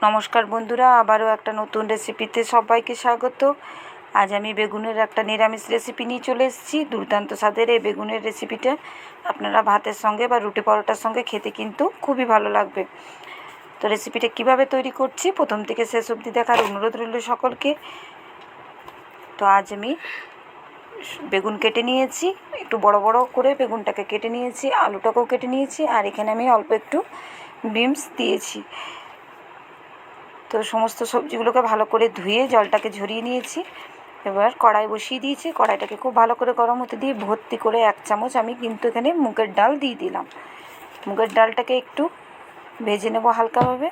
নমস্কার বন্ধুরা, আবারও একটা নতুন রেসিপিতে সবাইকে স্বাগত। আজ আমি বেগুনের একটা নিরামিষ রেসিপি নিয়ে চলে এসেছি। দুর্দান্ত স্বাদের এই বেগুনের রেসিপিটা আপনারা ভাতের সঙ্গে বা রুটি পরোটার সঙ্গে খেতে কিন্তু খুবই ভালো লাগবে। তো রেসিপিটা কিভাবে তৈরি করছি প্রথম থেকে শেষ অবধি দেখার অনুরোধ রইল সকলকে। তো আজ আমি বেগুন কেটে নিয়েছি, একটু বড় বড় করে বেগুনটাকে কেটে নিয়েছি, আলুটাকেও কেটে নিয়েছি, আর এখানে আমি অল্প একটু বিনস দিয়েছি। তো সমস্ত সবজিগুলোকে ভালো করে ধুয়ে জলটাকে ঝরিয়ে নিয়েছি। এবার কড়াই বসিয়ে দিয়েছি, কড়াইটাকে খুব ভালো করে গরম হতে দিয়ে ভর্তি করে 1 চামচ আমি কিন্তু এখানে মুগের ডাল দিয়ে দিলাম। মুগের ডালটাকে একটু ভেজে নেব হালকাভাবে।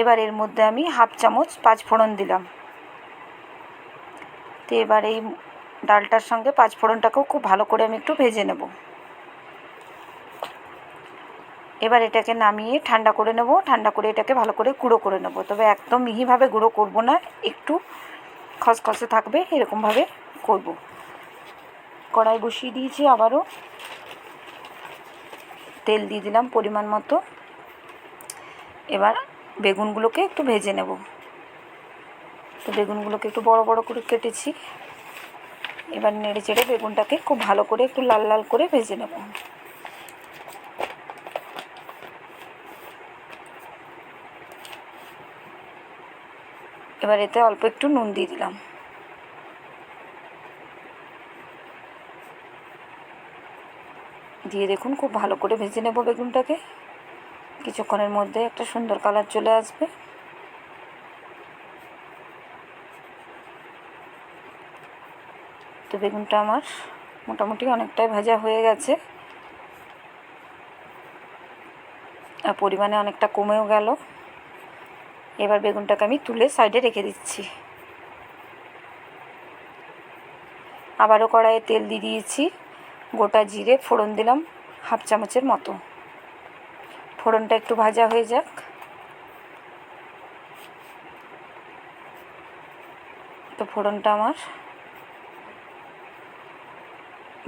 এবার এর মধ্যে আমি 1/2 চামচ 5 ফোড়ন দিলাম। তো এবার এই ডালটার সঙ্গে 5 ফোড়নটাকেও খুব ভালো করে আমি একটু ভেজে নেব। এবার এটাকে নামিয়ে ঠান্ডা করে নেব। ঠান্ডা করে এটাকে ভালো করে গুঁড়ো করে নেব, তবে একদম মিহিভাবে গুঁড়ো করব না, একটু খসখসে থাকবে এরকমভাবে করব। কড়াই বসিয়ে দিয়েছি, আবারও তেল দিয়ে দিলাম পরিমাণ মতো। এবার বেগুনগুলোকে একটু ভেজে নেব। তো বেগুনগুলোকে একটু বড় বড় করে কেটেছি। এবার নেড়ে চেড়ে বেগুনটাকে খুব ভালো করে একটু লাল লাল করে ভেজে নেব। এবার এতে অল্প একটু নুন দিয়ে দিলাম। দিয়ে দেখুন খুব ভালো করে ভেজে নেব বেগুনটাকে। কিছুক্ষণের মধ্যে একটা সুন্দর কালার চলে আসবে। তো বেগুনটা আমার মোটামুটি অনেকটাই ভাজা হয়ে গেছে, আর পরিমাণে অনেকটা কমেও গেল। এবার বেগুনটাকে আমি তুলে সাইডে রেখে দিচ্ছি। আবারও কড়াইয়ে তেল দিয়ে দিয়েছি, গোটা জিরে ফোড়ন দিলাম 1/2 চামচের মতো। ফোড়নটা একটু ভাজা হয়ে যাক। তো ফোড়নটা আমার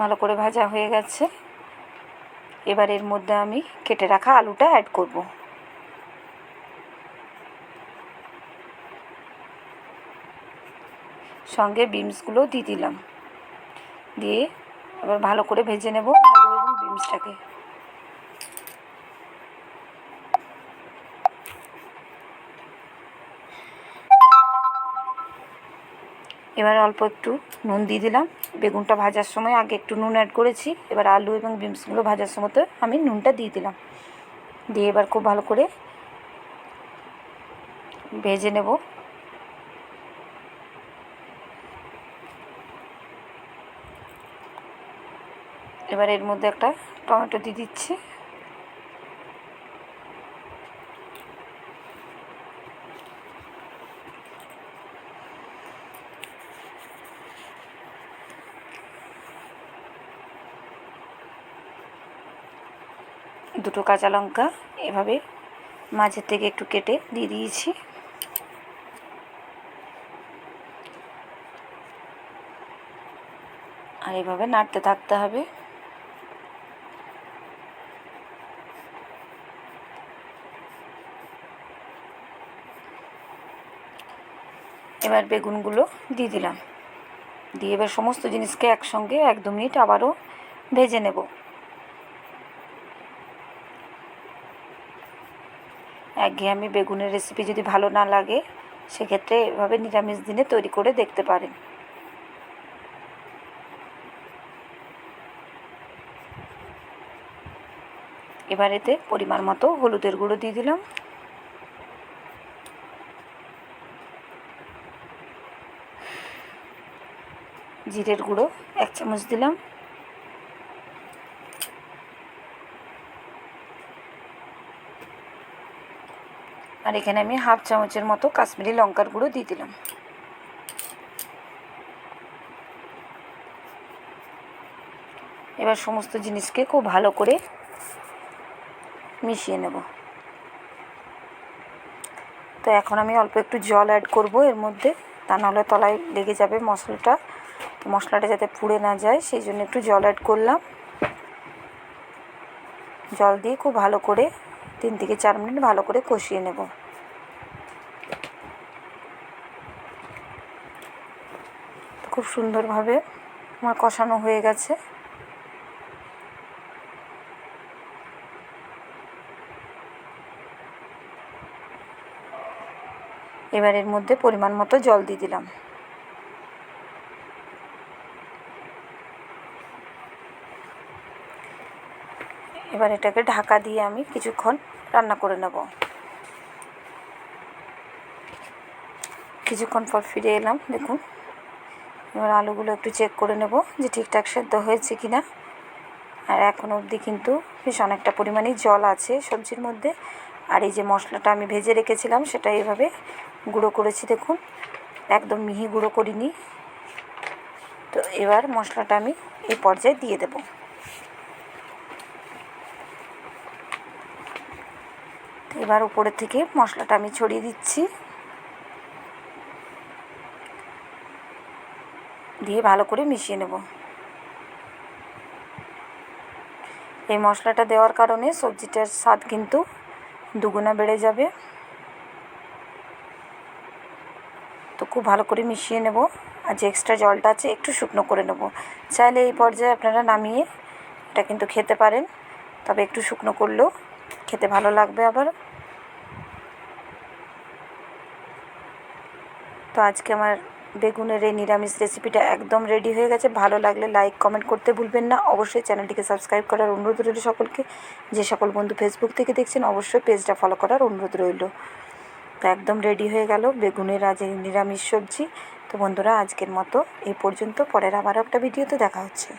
ভালো করে ভাজা হয়ে গেছে। এবার এর মধ্যে আমি কেটে রাখা আলুটা অ্যাড করব। সঙ্গে বিনসগুলো দিয়ে দিলাম। দিয়ে এবার ভালো করে ভেজে নেব আলু এবং বিনসটাকে। এবার অল্প একটু নুন দিয়ে দিলাম। বেগুনটা ভাজার সময় আগে একটু নুন অ্যাড করেছি, এবার আলু এবং বিনসগুলো ভাজার সময় আমি নুনটা দিয়ে দিলাম। দিয়ে এবার খুব ভালো করে ভেজে নেব। এবার এর মধ্যে একটা টমেটো দিয়ে দিচ্ছি। দুটো কাঁচা লঙ্কা এভাবে মাঝের থেকে একটু কেটে দিয়ে দিয়েছি। আর এভাবে নাড়তে থাকতে হবে। এবার বেগুনগুলো দিয়ে দিলাম। দিয়ে এবার সমস্ত জিনিসকে একসঙ্গে 1-2 মিনিট আবারও ভেজে নেব। একঘেয়েমি বেগুনের রেসিপি যদি ভালো না লাগে, সেক্ষেত্রে এভাবে নিরামিষ দিনে তৈরি করে দেখতে পারেন। এবার এতে পরিমাণ মতো হলুদের গুঁড়ো দিয়ে দিলাম। জিরের গুঁড়ো 1 চামচ দিলাম। আর এখানে আমি 1/2 চামচের মতো কাশ্মীরি লঙ্কার গুঁড়ো দিয়ে দিলাম। এবার সমস্ত জিনিসকে খুব ভালো করে মিশিয়ে নেব। তো এখন আমি অল্প একটু জল অ্যাড করব এর মধ্যে, তা নাহলে তলায় লেগে যাবে মশলাটা। তো মশলাটা যাতে পুড়ে না যায় সেই জন্য একটু জল অ্যাড করলাম। জল দিয়ে খুব ভালো করে 3 থেকে 4 মিনিট ভালো করে কষিয়ে নেব। খুব সুন্দরভাবে আমার কষানো হয়ে গেছে। এবার এর মধ্যে পরিমাণ মতো জল দিয়ে দিলাম। এবার এটাকে ঢাকা দিয়ে আমি কিছুক্ষণ রান্না করে নেব। কিছুক্ষণ পর ফিরে এলাম, দেখুন। এবার আলুগুলো একটু চেক করে নেব যে ঠিকঠাক সেদ্ধ হয়েছে কি না। আর এখন অবধি কিন্তু বেশ অনেকটা পরিমাণেই জল আছে সবজির মধ্যে। আর এই যে মশলাটা আমি ভেজে রেখেছিলাম সেটা এইভাবে গুঁড়ো করেছি, দেখুন, একদম মিহি গুঁড়ো করিনি। তো এবার মশলাটা আমি এই পর্যায়ে দিয়ে দেব। এবার উপরের থেকে মশলাটা আমি ছড়িয়ে দিচ্ছি, দিয়ে ভালো করে মিশিয়ে নেব। এই মশলাটা দেওয়ার কারণে সবজিটার স্বাদ কিন্তু দুগুণা বেড়ে যাবে। তো খুব ভালো করে মিশিয়ে নেব। আর যে এক্সট্রা জলটা আছে একটু শুকনো করে নেব। চাইলে এই পর্যায়ে আপনারা নামিয়ে এটা কিন্তু খেতে পারেন, তবে একটু শুকনো করলেও খেতে ভালো লাগবে আবার। তো আজকে আমার বেগুনের এই নিরামিষ রেসিপিটা একদম রেডি হয়ে গেছে। ভালো লাগলে লাইক কমেন্ট করতে ভুলবেন না। অবশ্যই চ্যানেলটিকে সাবস্ক্রাইব করার অনুরোধ রইল সকলকে। যে সকল বন্ধু ফেসবুক থেকে দেখছেন অবশ্যই পেজটা ফলো করার অনুরোধ রইল। তো একদম রেডি হয়ে গেল বেগুনের আজ এই নিরামিষ সবজি। তো বন্ধুরা, আজকের মতো এই পর্যন্ত। পরের আবার একটা ভিডিওতে দেখা হচ্ছে।